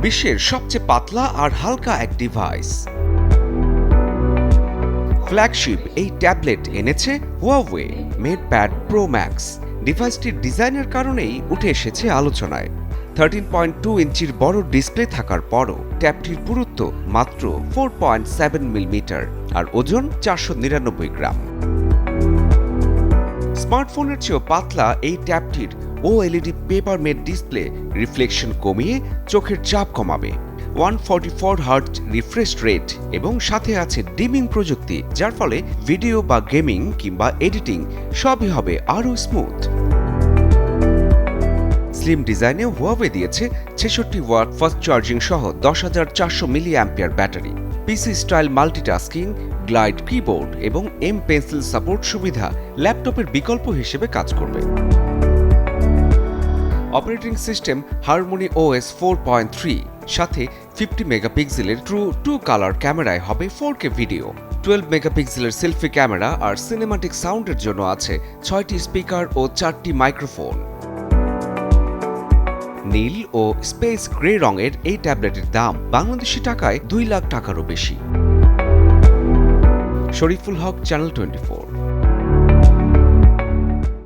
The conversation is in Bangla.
বিশ্বের সবচেয়ে পাতলা আর হালকা এক ডিভাইস। ফ্ল্যাগশিপ এই ট্যাবলেট এনেছে হুয়াওয়ে মেটপ্যাড প্রো ম্যাক্স। ডিভাইসটির ডিজাইনের কারণেই উঠে এসেছে আলোচনায়। 13.2 ইঞ্চির বড় ডিসপ্লে থাকার পরও ট্যাবটির পুরুত্ব মাত্র 4.7 মিলিমিটার আর ওজন 499 গ্রাম। স্মার্টফোনের চেয়েও পাতলা এই ট্যাবটির OLED paper made display reflection কমিয়ে চোখের চাপ কমাবে। 144 হার্টজ রিফ্রেশ রেট এবং সাথে আছে ডিমিং প্রযুক্তি, যার ফলে ভিডিও বা গেমিং কিংবা এডিটিং সবই হবে আরও স্মুথ। স্লিম ডিজাইনে হুয়াওয়ে দিয়েছে 66 ওয়াট ফাস্ট চার্জিং সহ 10,400 মিলি অ্যাম্পিয়ার ব্যাটারি। পিসি স্টাইল মাল্টিটাস্কিং, গ্লাইড কিবোর্ড এবং এম পেন্সিল সাপোর্ট সুবিধা ল্যাপটপের বিকল্প হিসেবে কাজ করবে। অপারেটিং সিস্টেম হারমোনি OS 4.3 সাথে 50 মেগাপিক্সেলের ট্রু 2 কালার ক্যামেরায় হবে 4K ভিডিও। 12 মেগাপিক্সেলের সেলফি ক্যামেরা আর সিনেমাটিক সাউন্ডের জন্য আছে 6টি স্পিকার ও 4টি মাইক্রোফোন। নীল ও স্পেস গ্রে রঙের এই ট্যাবলেটের দাম বাংলাদেশি টাকায় 2 লাখ টাকারও বেশি। শরীফুল হক, চ্যানেল 24।